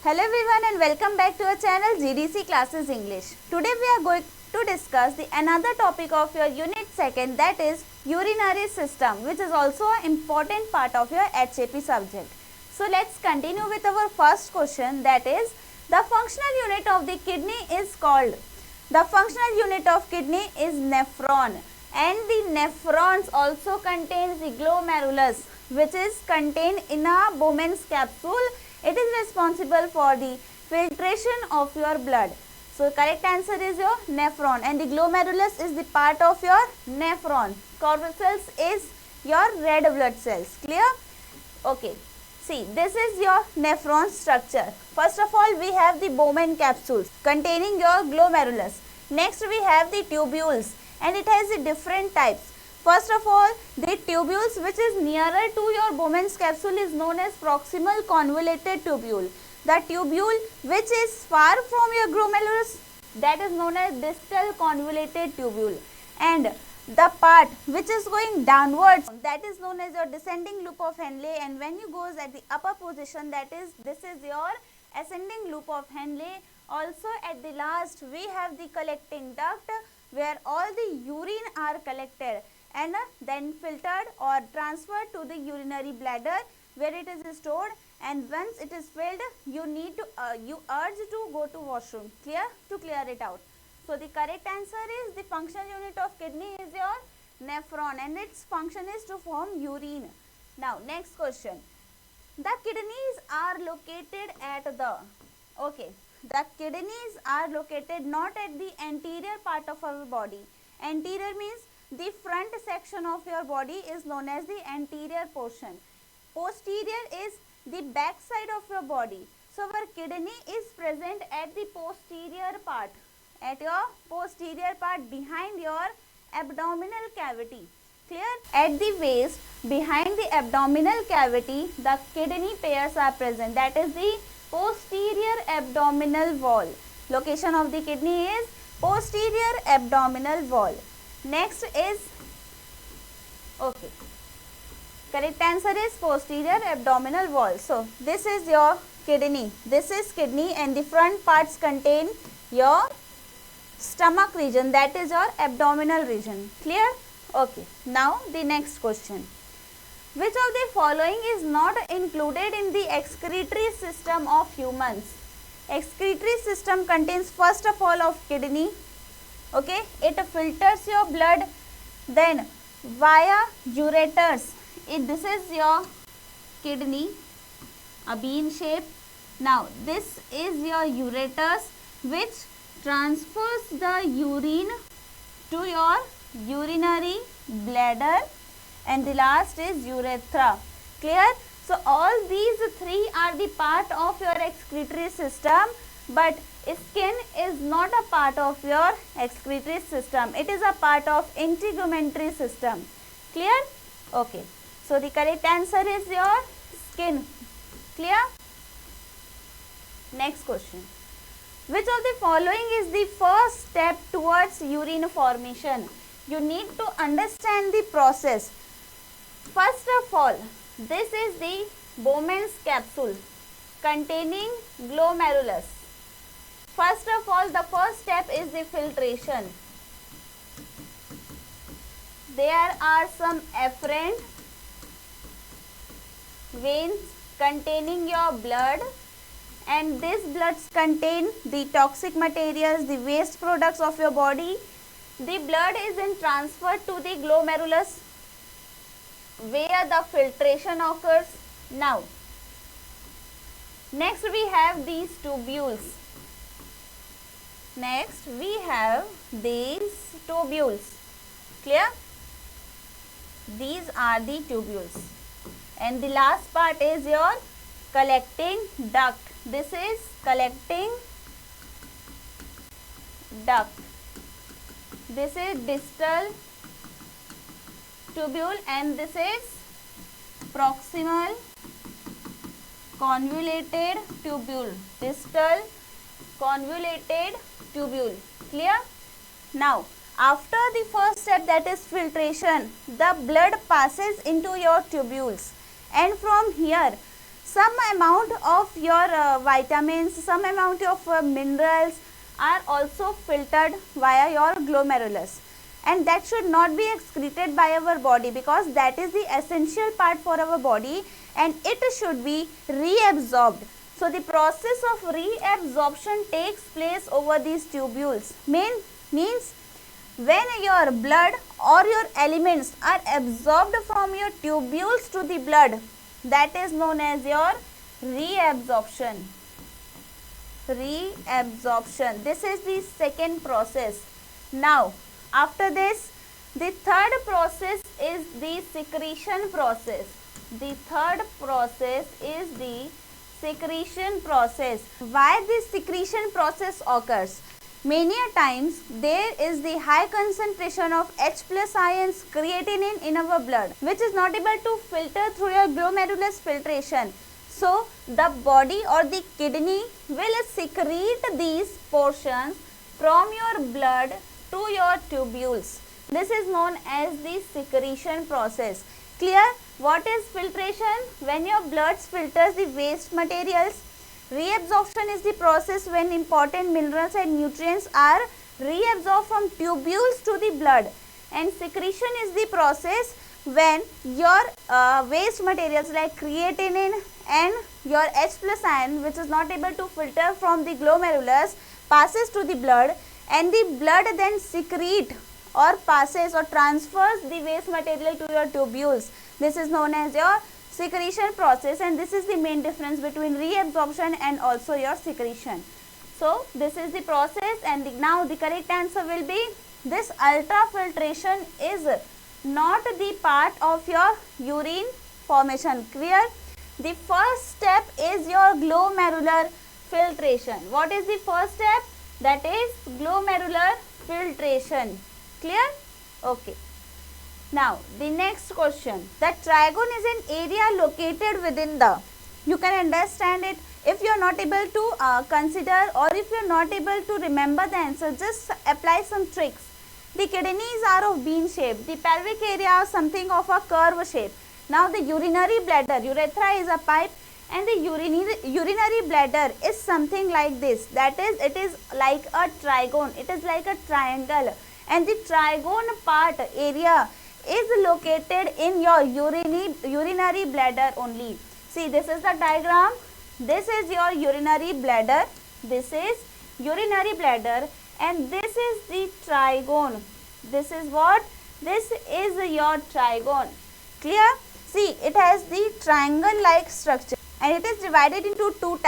Hello everyone and welcome back to our channel GDC Classes English. Today we are going to discuss the another topic of your unit 2nd, that is urinary system, which is also an important part of your HAP subject. So let's continue with our first question, that is the functional unit of the kidney is called. The functional unit of kidney is nephron, and the nephrons also contains the glomerulus, which is contained in a Bowman's capsule. It is responsible for the filtration of your blood. So correct answer is your nephron, and the glomerulus is the part of your nephron. Corpuscles is your red blood cells. Clear? Okay. See, this is your nephron structure. First of all, we have the Bowman capsules containing your glomerulus. Next, we have the tubules, and it has the different types. First of all, the tubules which is nearer to your Bowman's capsule is known as proximal convoluted tubule. The tubule which is far from your glomerulus, that is known as distal convoluted tubule, and the part which is going downwards, that is known as your descending loop of Henle, and when you goes at the upper position, that is this is your ascending loop of Henle. Also at the last we have the collecting duct where all the urine are collected and then filtered or transferred to the urinary bladder where it is stored, and once it is filled you need to you urge to go to washroom. Clear? To clear it out. So the correct answer is the functional unit of kidney is your nephron, and its function is to form urine. Now next question. The kidneys are located at the the kidneys are located not at the anterior part of our body. Anterior means the front section of your body is known as the anterior portion. Posterior is the back side of your body. So our kidney is present at the posterior part, at your posterior part behind your abdominal cavity. Clear? At the waist, behind the abdominal cavity, the kidney pairs are present. That is the posterior abdominal wall. Location of the kidney is posterior abdominal wall. Next is correct answer is posterior abdominal wall. So this is your kidney. This is kidney, and the front parts contain your stomach region, that is your abdominal region. Clear? Okay. Now the next question. Which of the following is not included in the excretory system of humans? Excretory system contains first of all of kidney. It filters your blood, then via ureters. This is your kidney, a bean shape. Now this is your ureters which transfers the urine to your urinary bladder, and the last is urethra. Clear? So all these three are the part of your excretory system, but skin is not a part of your excretory system. It is a part of integumentary system. Clear? Okay. So the correct answer is your skin. Clear? Next question. Which of the following is the first step towards urine formation? You need to understand the process. First of all, this is the Bowman's capsule containing glomerulus. First of all, the first step is the filtration. There are some afferent veins containing your blood, and these bloods contain the toxic materials, the waste products of your body. The blood is then transferred to the glomerulus where the filtration occurs. Now, next we have these tubules. Next we have these tubules. Clear? These are the tubules. And the last part is your collecting duct. This is collecting duct. This is distal tubule, and this is proximal convoluted tubule. Distal convoluted tubule. Clear? Now, after the first step, that is filtration, the blood passes into your tubules, and from here some amount of your vitamins, some amount of minerals are also filtered via your glomerulus, and that should not be excreted by our body because that is the essential part for our body and it should be reabsorbed. So the process of reabsorption takes place over these tubules. Means when your blood or your elements are absorbed from your tubules to the blood, that is known as your reabsorption. Reabsorption. This is the second process. Now, after this, the third process is the secretion process. The third process is the secretion process. Why this secretion process occurs? Many a times there is the high concentration of H plus ions creatinine in our blood, which is not able to filter through your glomerulus filtration. So the body or the kidney will secrete these portions from your blood to your tubules. This is known as the secretion process. Clear? What is filtration? When your blood filters the waste materials. Reabsorption is the process when important minerals and nutrients are reabsorbed from tubules to the blood, and secretion is the process when your waste materials like creatinine and your H plus ion, which is not able to filter from the glomerulus, passes to the blood, and the blood then secrete or passes or transfers the waste material to your tubules. This is known as your secretion process, and this is the main difference between reabsorption and also your secretion. So this is the process, and now the correct answer will be this. Ultrafiltration is not the part of your urine formation. Clear? The first step is your glomerular filtration. What is the first step? That is glomerular filtration. Clear? Okay. Now the next question. The trigone is an area located within the, you can understand it. If you are not able to consider, or if you are not able to remember the answer, just apply some tricks. The kidneys are of bean shape, the pelvic area is something of a curve shape. Now the urinary bladder, urethra is a pipe, and the urinary bladder is something like this. That is, it is like a trigone, it is like a triangle, and the trigone part area is located in your urinary bladder only. See, this is the diagram. This is your urinary bladder. This is urinary bladder, and this is the trigone. This is what? This is your trigone. Clear? See, it has the triangle like structure, and it is divided into two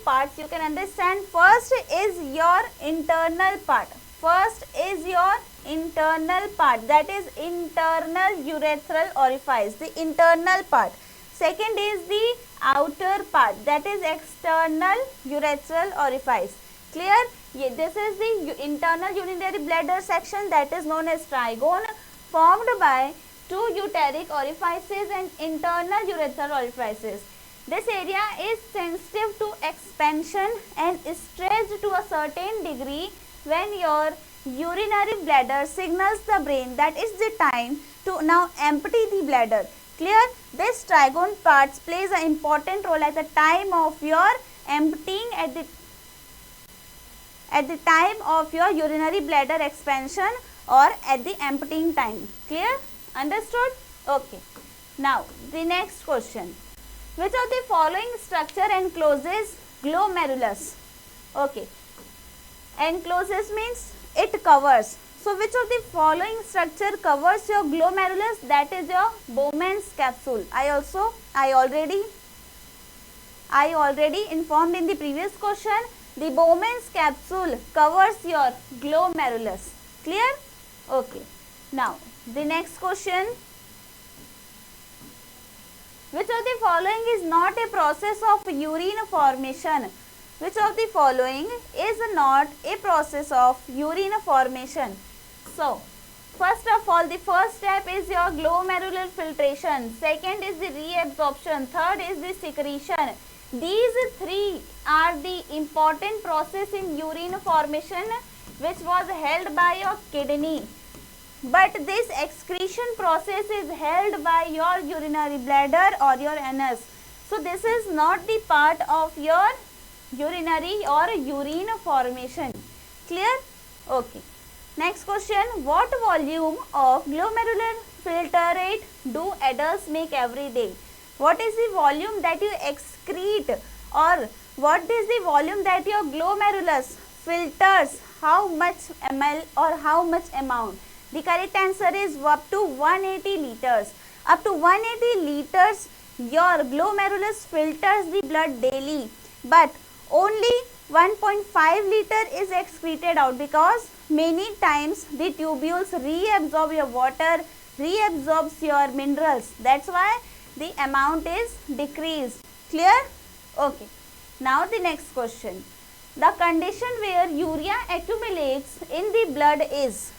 parts. You can understand. First is your internal part. First is your internal part, that is internal urethral orifice, the internal part. Second is the outer part, that is external urethral orifice. Clear? This is the internal urinary bladder section, that is known as trigone, formed by two uteric orifices and internal urethral orifices. This area is sensitive to expansion and stretched to a certain degree when your urinary bladder signals the brain that is the time to now empty the bladder. Clear? This trigone parts plays an important role at the time of your emptying, at the time of your urinary bladder expansion or at the emptying time. Clear? Understood? Okay. Now the next question. Which of the following structure encloses glomerulus? Okay. Encloses means it covers. So which of the following structure covers your glomerulus? That is your Bowman's capsule. I already informed in the previous question. The Bowman's capsule covers your glomerulus. Clear? Okay. Now the next question. Which of the following is not a process of urine formation? Which of the following is not a process of urine formation? So, first of all, the first step is your glomerular filtration. Second is the reabsorption. Third is the secretion. These three are the important process in urine formation, which was held by your kidney. But this excretion process is held by your urinary bladder or your anus. So this is not the part of your urinary or urine formation. Clear? Okay. Next question. What volume of glomerular filtrate do adults make every day? What is the volume that you excrete, or what is the volume that your glomerulus filters? How much ml or how much amount? The correct answer is up to 180 liters. Up to 180 liters your glomerulus filters the blood daily, but only 1.5 liter is excreted out, because many times the tubules reabsorb your water, reabsorbs your minerals. That's why the amount is decreased. Clear? Okay. Now the next question. The condition where urea accumulates in the blood is,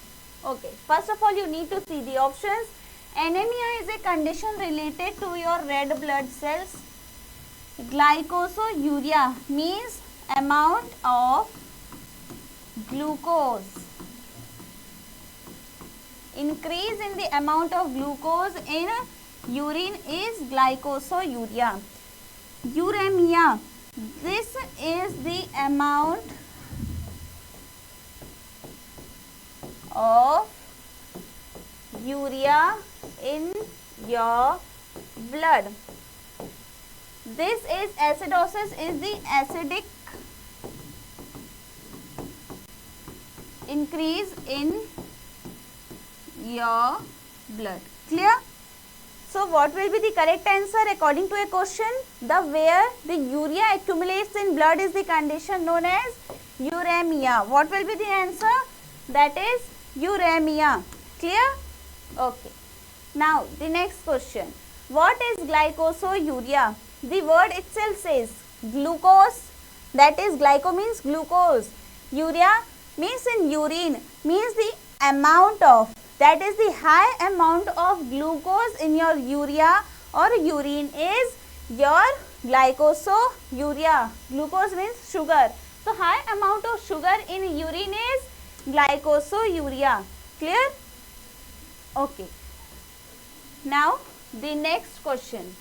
okay, first of all you need to see the options. Anemia is a condition related to your red blood cells. Glycosuria means amount of glucose. Increase in the amount of glucose in urine is glycosuria. Uremia, this is the amount of urea in your blood. This is acidosis, is the acidic increase in your blood. Clear? So what will be the correct answer according to a question? The where the urea accumulates in blood is the condition known as uremia. What will be the answer? That is uremia. Clear? Okay. Now the next question. What is glycosuria? The word itself says glucose, that is glyco means glucose. Urea means in urine, means the amount of, that is the high amount of glucose in your urea or urine is your glycosuria. Glucose means sugar. So high amount of sugar in urine is glycosuria. Clear? Okay. Now the next question.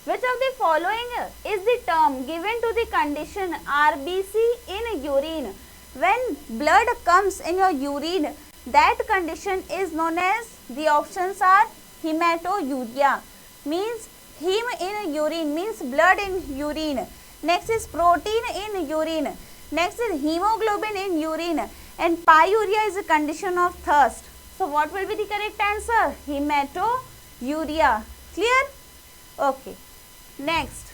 Which of the following is the term given to the condition RBC in urine? When blood comes in your urine, that condition is known as, the options are hematouria, means heme in urine, means blood in urine. Next is protein in urine. Next is hemoglobin in urine. And pyuria is a condition of thirst. So what will be the correct answer? Hematouria. Clear? Okay. Next,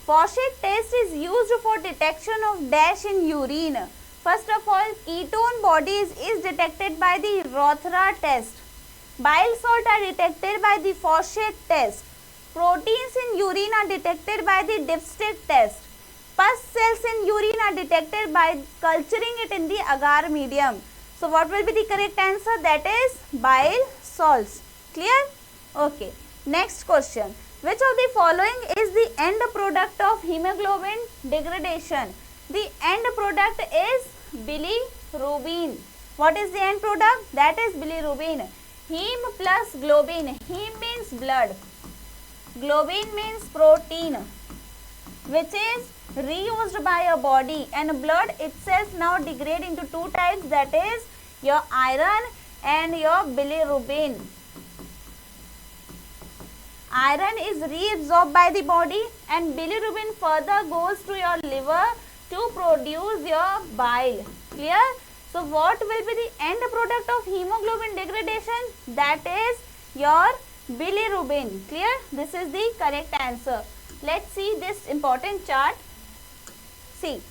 Fauchet test is used for detection of dash in urine. First of all, ketone bodies is detected by the Rothera test. Bile salt are detected by the Fauchet test. Proteins in urine are detected by the dipstick test. Pus cells in urine are detected by culturing it in the agar medium. So what will be the correct answer? That is bile salts. Clear? Okay. Next question. Which of the following is the end product of hemoglobin degradation? The end product is bilirubin. What is the end product? That is bilirubin. Heme plus globin. Heme means blood. Globin means protein, which is reused by your body, and blood itself now degrade into two types, that is your iron and your bilirubin. Iron is reabsorbed by the body and bilirubin further goes to your liver to produce your bile. Clear? So what will be the end product of hemoglobin degradation? That is your bilirubin. Clear? This is the correct answer. Let's see this important chart. See,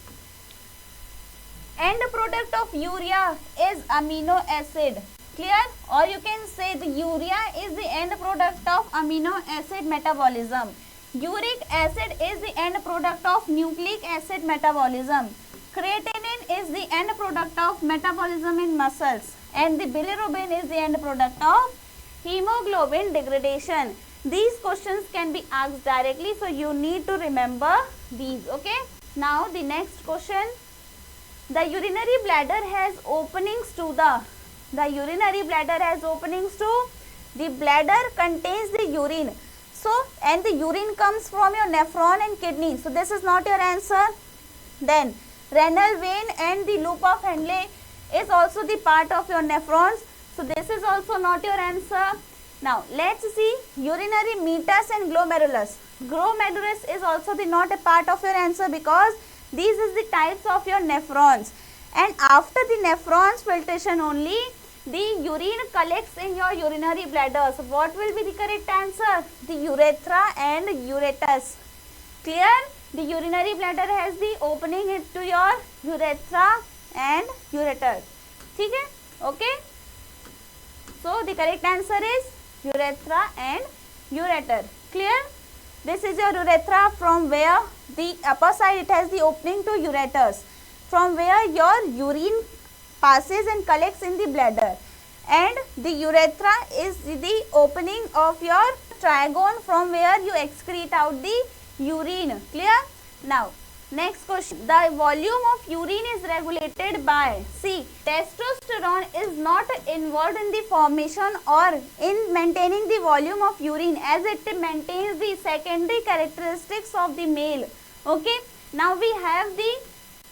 end product of urea is amino acid. Clear? Or you can say the urea is the end product of amino acid metabolism. Uric acid is the end product of nucleic acid metabolism. Creatinine is the end product of metabolism in muscles, and the bilirubin is the end product of hemoglobin degradation. These questions can be asked directly, so you need to remember these. Okay. Now the next question. The urinary bladder has openings to the urinary bladder has openings to The bladder contains the urine. So, and the urine comes from your nephron and kidney. So, this is not your answer. Then, renal vein and the loop of Henle is also the part of your nephrons. So, this is also not your answer. Now, let's see urinary meatus and glomerulus. Glomerulus is also not a part of your answer because these is the types of your nephrons. And after the nephrons filtration only, the urine collects in your urinary bladder. So, what will be the correct answer? The urethra and uretus. Clear? The urinary bladder has the opening into your urethra and ureter. ठीक है? Okay? So, the correct answer is urethra and ureter. Clear? This is your urethra, from where the upper side it has the opening to ureters, from where your urine passes and collects in the bladder, and the urethra is the opening of your trigone, from where you excrete out the urine. Clear? Now, next question. The volume of urine is regulated by, see, testosterone is not involved in the formation or in maintaining the volume of urine, as it maintains the secondary characteristics of the male. Okay. Now, we have the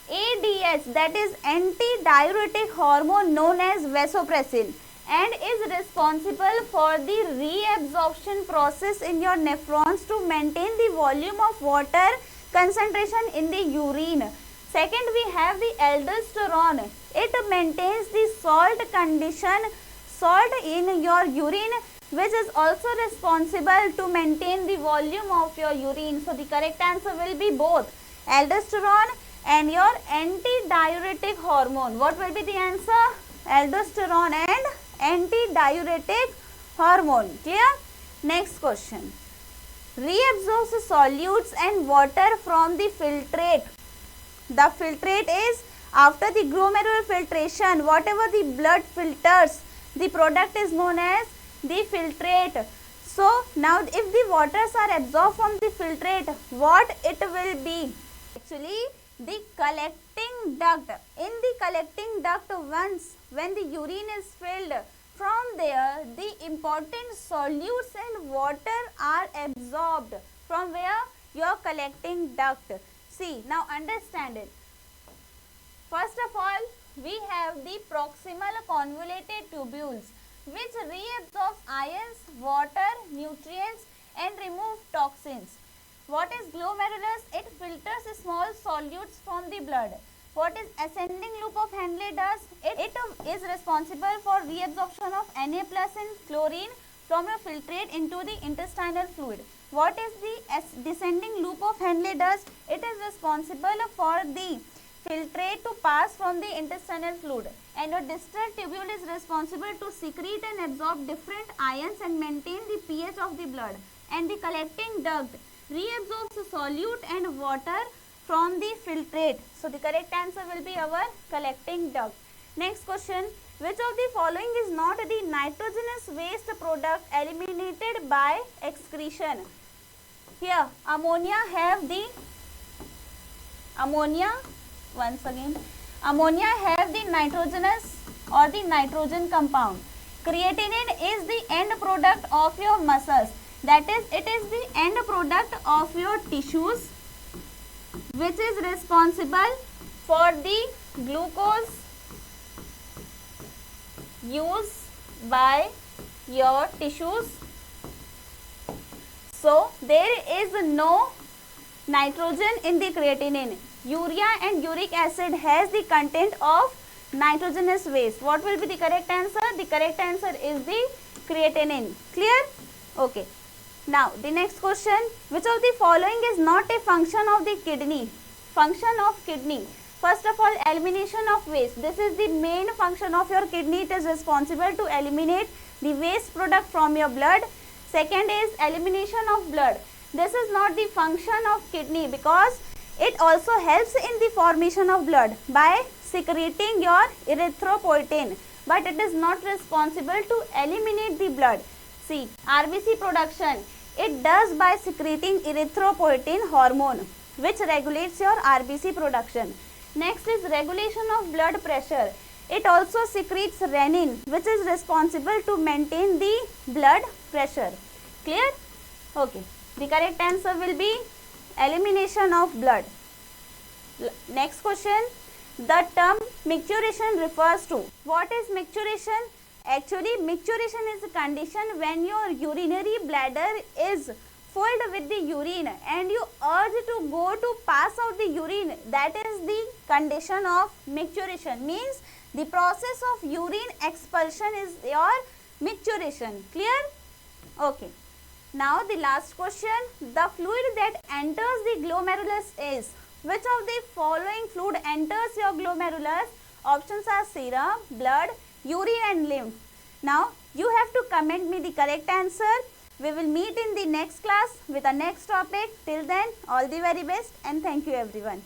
ADH, that is antidiuretic hormone known as vasopressin, and is responsible for the reabsorption process in your nephrons to maintain the volume of water concentration in the urine. Second, we have the aldosterone. It maintains the salt condition, salt in your urine, which is also responsible to maintain the volume of your urine. So, the correct answer will be both aldosterone and your antidiuretic hormone. What will be the answer? Aldosterone and antidiuretic hormone. Clear? Next question. Reabsorbs solutes and water from the filtrate. The filtrate is after the glomerular filtration, whatever the blood filters, the product is known as the filtrate. So, now if the waters are absorbed from the filtrate, what it will be? Actually, the collecting duct. In the collecting duct, once when the urine is filled, from there the important solutes and water are absorbed. From where? Your collecting duct. See, now understand it. First of all, we have the proximal convoluted tubules, which reabsorbs ions, water, nutrients and remove toxins. What is glomerulus? It filters small solutes from the blood. What is ascending loop of Henle does? It is responsible for reabsorption of Na plus and chlorine from your filtrate into the intestinal fluid. What is the descending loop of Henle does? It is responsible for the filtrate to pass from the intestinal fluid, and your distal tubule is responsible to secrete and absorb different ions and maintain the pH of the blood. And the collecting duct reabsorbs solute and water from the filtrate. So, the correct answer will be our collecting duct. Next question. Which of the following is not the nitrogenous waste product eliminated by excretion? Here, ammonia have the nitrogenous or the nitrogen compound. Creatinine is the end product of your muscles. That is, it is the end product of your tissues, which is responsible for the glucose used by your tissues. So, there is no nitrogen in the creatinine. Urea and uric acid has the content of nitrogenous waste. What will be the correct answer? The correct answer is the creatinine. Clear? Okay. Now, the next question. Which of the following is not a function of the kidney? Function of kidney. First of all, elimination of waste. This is the main function of your kidney. It is responsible to eliminate the waste product from your blood. Second is elimination of blood. This is not the function of kidney because it also helps in the formation of blood by secreting your erythropoietin, but it is not responsible to eliminate the blood. See, RBC production, it does by secreting erythropoietin hormone, which regulates your RBC production. Next is regulation of blood pressure. It also secretes renin, which is responsible to maintain the blood pressure. Clear? Okay. The correct answer will be elimination of blood. Next question. The term micturition refers to. What is micturition? Actually, micturition is a condition when your urinary bladder is filled with the urine and you urge to go to pass out the urine. That is the condition of micturition. Means the process of urine expulsion is your micturition. Clear? Okay. Now the last question. The fluid that enters the glomerulus is. Which of the following fluid enters your glomerulus? Options are serum, blood, urine and lymph. Now you have to comment me the correct answer. We will meet in the next class with a next topic. Till then, all the very best and thank you everyone.